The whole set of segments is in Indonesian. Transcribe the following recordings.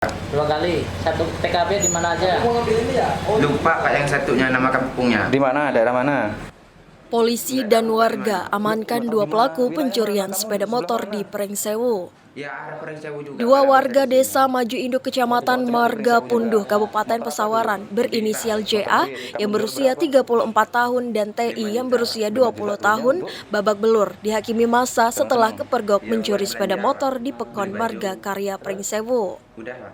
2 kali. Satu TKP di mana aja? Lupa Pak yang satunya nama kampungnya. Di mana? Daerah mana? Polisi dan warga amankan 2 pelaku pencurian sepeda motor di Prengsewu. Ya, ada Prengsewu juga. 2 warga desa Maju Induk Kecamatan Marga Punduh, Kabupaten Pesawaran berinisial JA yang berusia 34 tahun dan TI yang berusia 20 tahun babak belur dihakimi massa setelah kepergok mencuri sepeda motor di Pekon Marga Karya Prengsewu. Udah, Pak.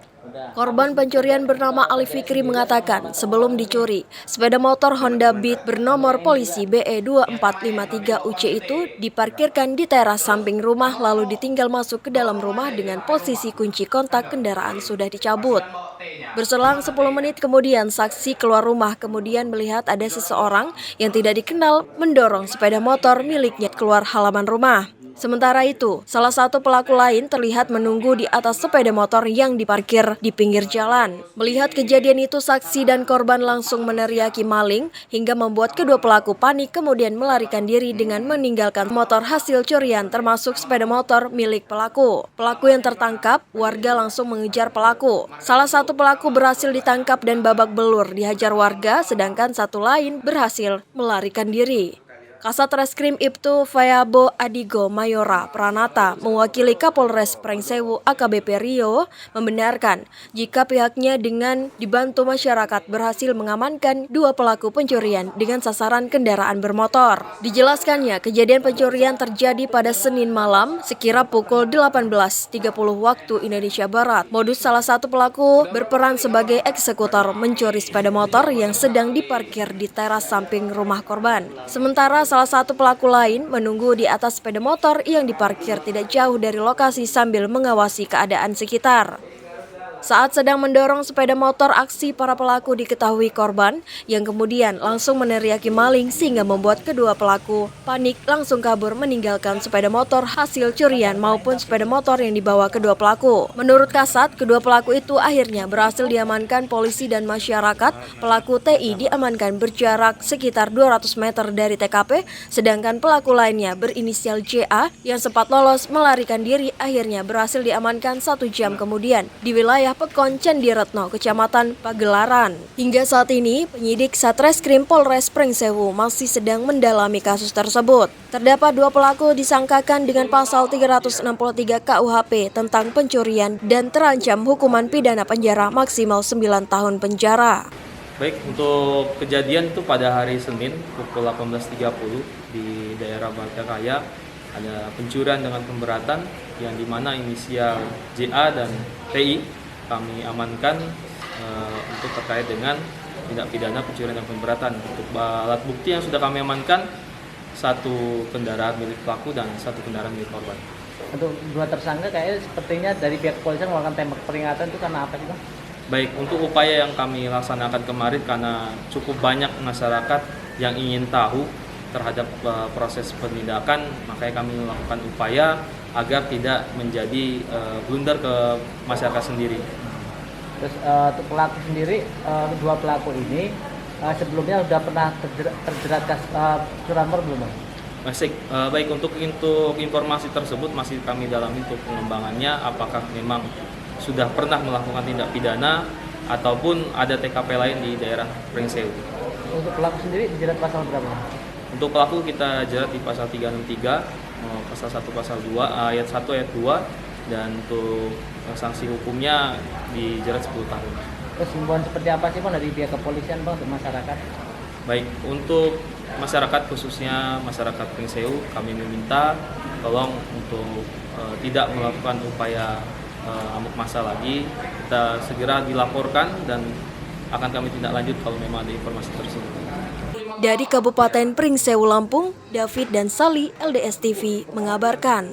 Korban pencurian bernama Ali Fikri mengatakan sebelum dicuri, sepeda motor Honda Beat bernomor polisi BE2453UC itu diparkirkan di teras samping rumah lalu ditinggal masuk ke dalam rumah dengan posisi kunci kontak kendaraan sudah dicabut. Berselang 10 menit kemudian, saksi keluar rumah kemudian melihat ada seseorang yang tidak dikenal mendorong sepeda motor miliknya keluar halaman rumah. Sementara itu, salah satu pelaku lain terlihat menunggu di atas sepeda motor yang diparkir di pinggir jalan. Melihat kejadian itu, saksi dan korban langsung meneriaki maling hingga membuat kedua pelaku panik kemudian melarikan diri dengan meninggalkan motor hasil curian termasuk sepeda motor milik pelaku. Pelaku yang tertangkap, warga langsung mengejar pelaku. Salah satu pelaku berhasil ditangkap dan babak belur dihajar warga, sedangkan satu lain berhasil melarikan diri. Kasat Reskrim Ibtu Fayabo Adigo Mayora Pranata mewakili Kapolres Prengsewu AKBP Rio membenarkan jika pihaknya dengan dibantu masyarakat berhasil mengamankan 2 pelaku pencurian dengan sasaran kendaraan bermotor. Dijelaskannya, kejadian pencurian terjadi pada Senin malam sekira pukul 18.30 waktu Indonesia Barat. Modus salah satu pelaku berperan sebagai eksekutor mencuri sepeda motor yang sedang diparkir di teras samping rumah korban. Sementara salah satu pelaku lain menunggu di atas sepeda motor yang diparkir tidak jauh dari lokasi sambil mengawasi keadaan sekitar. Saat sedang mendorong sepeda motor, aksi para pelaku diketahui korban yang kemudian langsung meneriaki maling sehingga membuat kedua pelaku panik langsung kabur meninggalkan sepeda motor hasil curian maupun sepeda motor yang dibawa kedua pelaku. Menurut Kasat, kedua pelaku itu akhirnya berhasil diamankan polisi dan masyarakat. Pelaku TI diamankan berjarak sekitar 200 meter dari TKP, sedangkan pelaku lainnya berinisial JA yang sempat lolos melarikan diri akhirnya berhasil diamankan 1 jam kemudian di wilayah Pekon Candiretno, Kecamatan Pagelaran. Hingga saat ini, penyidik Satreskrim Polres Prengsewu masih sedang mendalami kasus tersebut. Terdapat 2 pelaku disangkakan dengan pasal 363 KUHP tentang pencurian dan terancam hukuman pidana penjara maksimal 9 tahun penjara. Baik, untuk kejadian itu pada hari Senin pukul 18.30 di daerah Marga Karya ada pencurian dengan pemberatan yang dimana inisial JA dan TI kami amankan untuk terkait dengan tindak pidana pencurian dan pemberatan. Untuk alat bukti yang sudah kami amankan, 1 kendaraan milik pelaku dan 1 kendaraan milik korban. Untuk 2 tersangka kayaknya sepertinya dari pihak kepolisian melakukan tembak peringatan itu karena apa sih, Bang? Baik, untuk upaya yang kami laksanakan kemarin karena cukup banyak masyarakat yang ingin tahu terhadap proses penindakan, makanya kami melakukan upaya agar tidak menjadi blunder ke masyarakat sendiri. Terus untuk pelaku sendiri, 2 pelaku ini sebelumnya sudah pernah terjerat kasus curanmor belum, Bang? Baik, untuk informasi tersebut masih kami dalami untuk pengembangannya, apakah memang sudah pernah melakukan tindak pidana ataupun ada TKP lain di daerah Prengsewu. Untuk pelaku sendiri dijerat pasal berapa? Untuk pelaku kita jerat di pasal 363, pasal 1, pasal 2, ayat 1, ayat 2, dan untuk sanksi hukumnya dijerat 10 tahun. Terus himbauan seperti apa sih, Bang, dari pihak kepolisian, Bang, untuk masyarakat? Baik, untuk masyarakat khususnya masyarakat Prengsewu, kami meminta tolong untuk tidak melakukan upaya amuk massa lagi. Kita segera dilaporkan dan akan kami tindak lanjut kalau memang ada informasi tersebut. Dari Kabupaten Prengsewu, Lampung, David dan Sali, LDS TV mengabarkan.